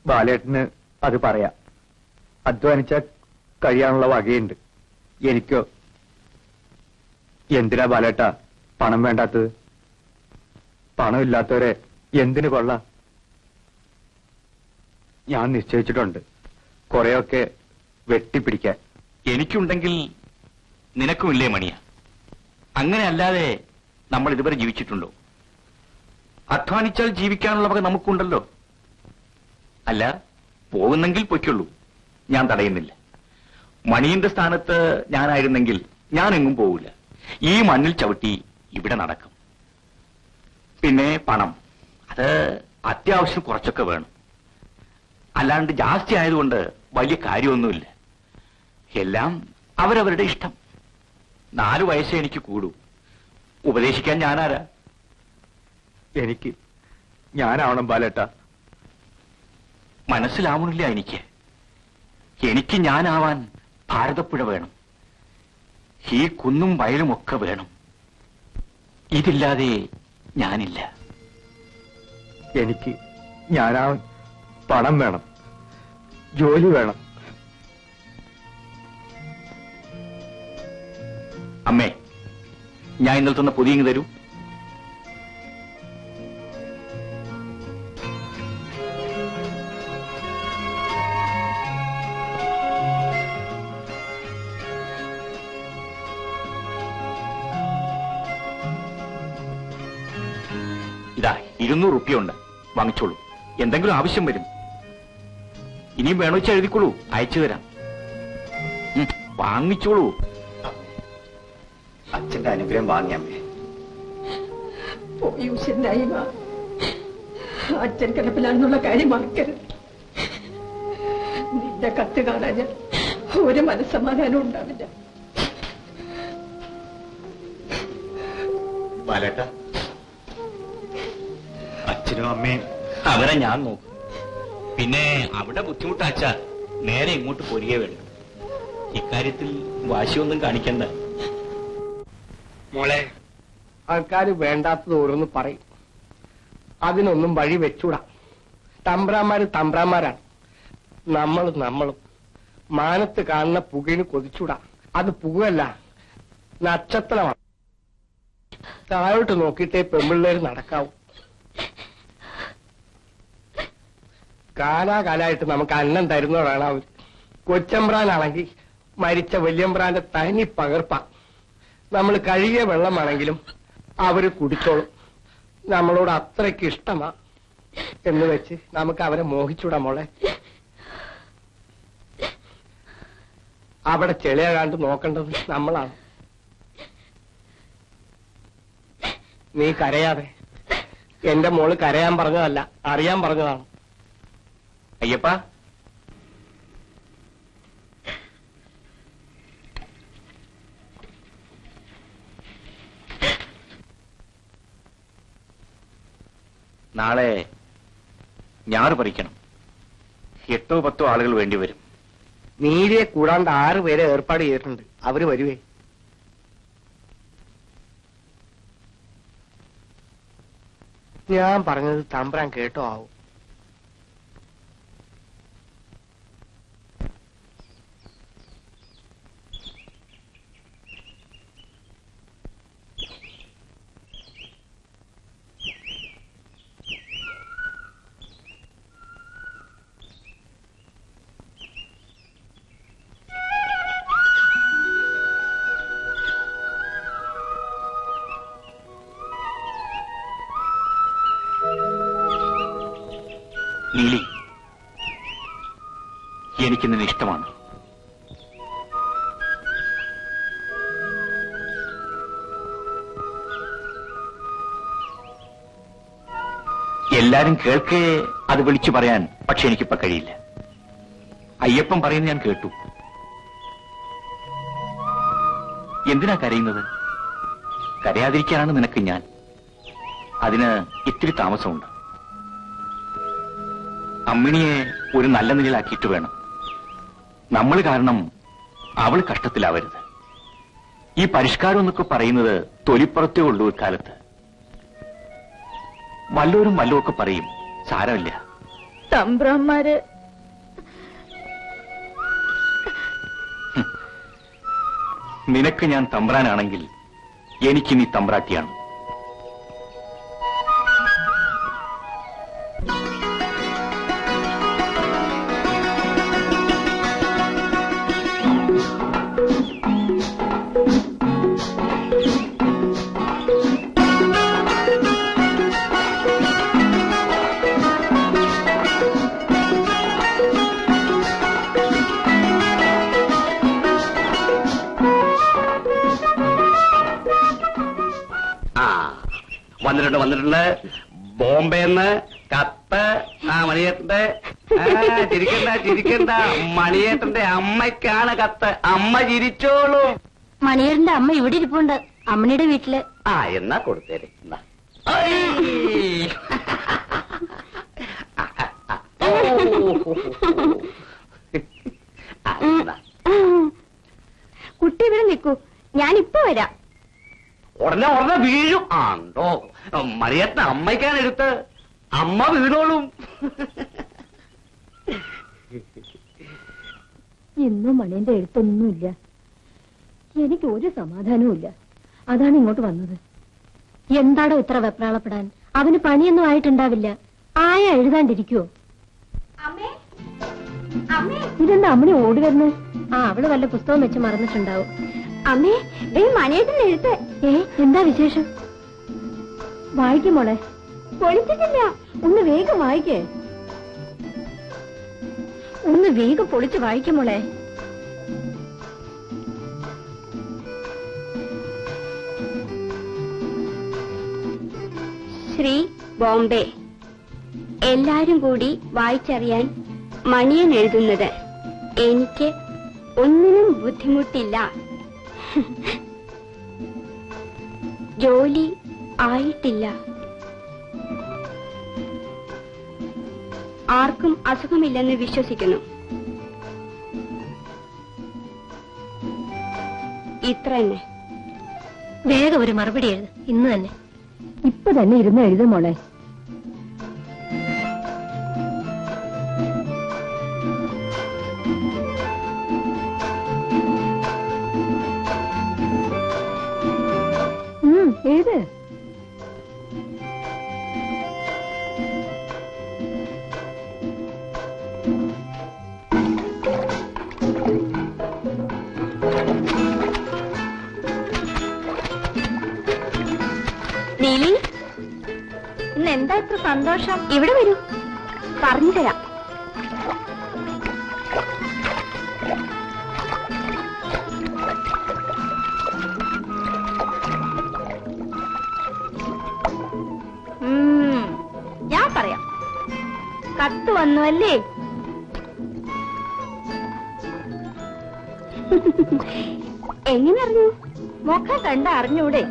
ബാലേട്ടന് അത് പറയാം. അധ്വാനിച്ച കഴിയാനുള്ള വകയുണ്ട്. എനിക്കോ? എന്തിനാ ബാലേട്ട പണം വേണ്ടാത്തത്? പണമില്ലാത്തവരെ എന്തിനു കൊള്ളാം? ഞാൻ നിശ്ചയിച്ചിട്ടുണ്ട് കുറെയൊക്കെ വെട്ടിപ്പിടിക്കാൻ. എനിക്കുണ്ടെങ്കിൽ നിനക്കുമില്ലേ മണിയ? അങ്ങനെ അല്ലാതെ നമ്മൾ ഇതുവരെ ജീവിച്ചിട്ടുണ്ടോ? അധ്വാനിച്ചാൽ ജീവിക്കാനുള്ള വക നമുക്കുണ്ടല്ലോ. അല്ല, പോകുന്നെങ്കിൽ പൊയ്ക്കുള്ളൂ, ഞാൻ തടയുന്നില്ല. മണിയന്റെ സ്ഥാനത്ത് ഞാനായിരുന്നെങ്കിൽ ഞാൻ എങ്ങും പോവില്ല. ഈ മണ്ണിൽ ചവിട്ടി ഇവിടെ നടക്കും. പിന്നെ പണം, അത് അത്യാവശ്യം കുറച്ചൊക്കെ വേണം. അല്ലാണ്ട് ജാസ്തി ആയതുകൊണ്ട് വലിയ കാര്യമൊന്നുമില്ല. എല്ലാം അവരവരുടെ ഇഷ്ടം. 4 വയസ്സേ എനിക്ക് കൂടൂ. ഉപദേശിക്കാൻ ഞാനാരാ? എനിക്ക് ഞാനാവണം ബാലേട്ട. മനസ്സിലാവണില്ല എനിക്ക്. എനിക്ക് ഞാനാവാൻ ഭാരതപ്പുഴ വേണം. ഈ കുന്നും വയലും ഒക്കെ വേണം. ഇതില്ലാതെ ഞാനില്ല. എനിക്ക് ഞാനാവാൻ പണം വേണം, ജോലി വേണം. അമ്മേ, ഞാൻ ഇന്നലെ തന്ന പൊതിയങ്ങ് തരൂ. ഇതാ 200 റുപ്യ ഉണ്ട്, വാങ്ങിച്ചോളൂ. എന്തെങ്കിലും ആവശ്യം വരും. ഇനിയും വേണോ വെച്ചാൽ എഴുതിക്കോളൂ, അയച്ചു തരാം. വാങ്ങിച്ചോളൂ. അച്ഛന്റെ അനുഗ്രഹം വാങ്ങിയാമേ. അച്ഛൻ കിടപ്പിലാണെന്നുള്ള കാര്യം മറക്കരുത്. നിന്റെ കത്ത് കാണാൻ ഒരു മനസ്സമാധാനം ഉണ്ടാവില്ല. ബാലേട്ട, അച്ഛനും അമ്മയും അവരെ ഞാൻ നോക്കും. പിന്നെ അവിടെ ബുദ്ധിമുട്ടാച്ച നേരെ ഇങ്ങോട്ട് പോരുകയെ വേണ്ട. ഇക്കാര്യത്തിൽ വാശിയൊന്നും കാണിക്കണ്ട. മോളെ, ആൾക്കാര് വേണ്ടാത്തത് ഓരോന്ന് പറയും. അതിനൊന്നും വഴി വെച്ചൂടാ. തമ്പ്രാന്മാര് തമ്പ്രാന്മാരാണ്. നമ്മളും മാനത്ത് കാണുന്ന പുകയിന് കൊതിച്ചൂടാ. അത് പുകയല്ല, നക്ഷത്രമാണ്. താഴോട്ട് നോക്കിയിട്ടേ പെമ്പിള്ളേര് നടക്കാവൂ. കാലാകാലായിട്ട് നമുക്ക് അന്നം തരുന്നവരാണ് അവർ. കൊച്ചമ്പ്രാനാണെങ്കിൽ മരിച്ച വല്യമ്പ്രാന്റെ തനി പകർപ്പ. നമ്മൾ കഴുകിയ വെള്ളമാണെങ്കിലും അവര് കുടിച്ചോളും. നമ്മളോട് അത്രയ്ക്ക് ഇഷ്ടമാ എന്ന് വെച്ച് നമുക്ക് അവരെ മോഹിച്ചൂടാ മോളെ. അവിടെ ചെളിയാകാണ്ട് നോക്കേണ്ടത് നമ്മളാണ്. നീ കരയാതെ. എന്റെ മോള് കരയാൻ പറഞ്ഞതല്ല, അറിയാൻ പറഞ്ഞതാണ്. അയ്യപ്പ, നാളെ ഞാറ് പറിക്കണം. 8 or 10 ആളുകൾ വേണ്ടിവരും. നീരിയെ കൂടാണ്ട് 6 പേരെ ഏർപ്പാട് ചെയ്തിട്ടുണ്ട്. അവര് വരുവേ. ഞാൻ പറഞ്ഞത് തമ്പ്രാൻ കേട്ടോ ആവും. നീലി, എനിക്ക് നിന്നെ ഇഷ്ടമാണ്. എല്ലാരും കേൾക്കേ അത് വിളിച്ചു പറയാൻ പക്ഷെ എനിക്കിപ്പോ കഴിയില്ല. അയ്യപ്പൻ പറയുന്നത് ഞാൻ കേട്ടു. എന്തിനാ കരയുന്നത്? കരയാതിരിക്കാനാണ് നിനക്ക് ഞാൻ. അതിന് ഇത്തിരി താമസമുണ്ട്. അമ്മിണിയെ ഒരു നല്ല നിലയിലാക്കിയിട്ട് വേണം. നമ്മൾ കാരണം അവൾ കഷ്ടത്തിലാവരുത്. ഈ പരിഷ്കാരം എന്നൊക്കെ പറയുന്നത് തൊലിപ്പുറത്തേ ഉള്ളൂ ഇക്കാലത്ത്. വല്ലോരും വല്ലതുമൊക്കെ പറയും, സാരമില്ല. തമ്പ്രാന്മാര് നിനക്ക് ഞാൻ തമ്പ്രാനാണെങ്കിൽ എനിക്ക് നീ തമ്പ്രാട്ടിയാണ്. വന്നിട്ടുണ്ട് ബോംബെന്ന് കത്ത്. മണിയേട്ടന്റെ ചിരിക്കണ്ട മണിയേട്ടന്റെ അമ്മയ്ക്കാണ് കത്ത്. അമ്മ ചിരിച്ചോളൂ. മണിയേറിന്റെ അമ്മ ഇവിടെ ഇരിപ്പുണ്ട്, അമ്മണിയുടെ വീട്ടില്. എന്നാ കൊടുത്തേരെ. കുട്ടി ഇവിടെ നിൽക്കൂ, ഞാനിപ്പോ വരാം. ഉടനെ വീഴും. ആണ്ടോ മണിയേട്ടൻ അമ്മയ്ക്കാണ് എടുത്ത്. അമ്മ വീണോളും. ഇന്നും മണിയന്റെ എഴുത്തൊന്നുമില്ല. എനിക്ക് ഒരു സമാധാനവും ഇല്ല. അതാണ് ഇങ്ങോട്ട് വന്നത്. എന്താടോ ഇത്ര വെപ്രാളപ്പെടാൻ? അവന് പണിയൊന്നും ആയിട്ടുണ്ടാവില്ല. ആയ എഴുതാണ്ടിരിക്കുവോ? ഇതെന്താ അമ്മണി ഓടി വരുന്നത്? അവള് വല്ല പുസ്തകം വെച്ച് മറന്നിട്ടുണ്ടാവും. അമ്മേ, മണിയേട്ടൻ എഴുത്ത്. എന്താ വിശേഷം? വായിക്കും മോളെ. പൊളിച്ചിട്ടില്ല. ഒന്ന് വേഗം വായിക്കേ. ഒന്ന് വേഗം പൊളിച്ച് വായിക്കും മോളെ. ശ്രീ ബോംബെ, എല്ലാരും കൂടി വായിച്ചറിയാൻ മണിയൻ എഴുതുന്നത്. എനിക്ക് ഒന്നിനും ബുദ്ധിമുട്ടില്ല. ജോലി ആയിട്ടില്ല. ആർക്കും അസുഖമില്ലെന്ന് വിശ്വസിക്കുന്നു. ഇത്ര തന്നെ. വേഗം ഒരു മറുപടി എഴുത്, ഇന്ന് തന്നെ. ഇപ്പൊ തന്നെ ഇരുന്ന് എഴുതും മോളെ. എഴുത്. നീലി, ഇന്ന് എന്താ ഇത്ര സന്തോഷം? ഇവിടെ വരൂ, പറഞ്ഞു തരാം. ഞാൻ പറയാം. കത്ത് വന്നു അല്ലേ? എങ്ങനെ അറിഞ്ഞു? മുഖം കണ്ട അറിഞ്ഞൂടെ?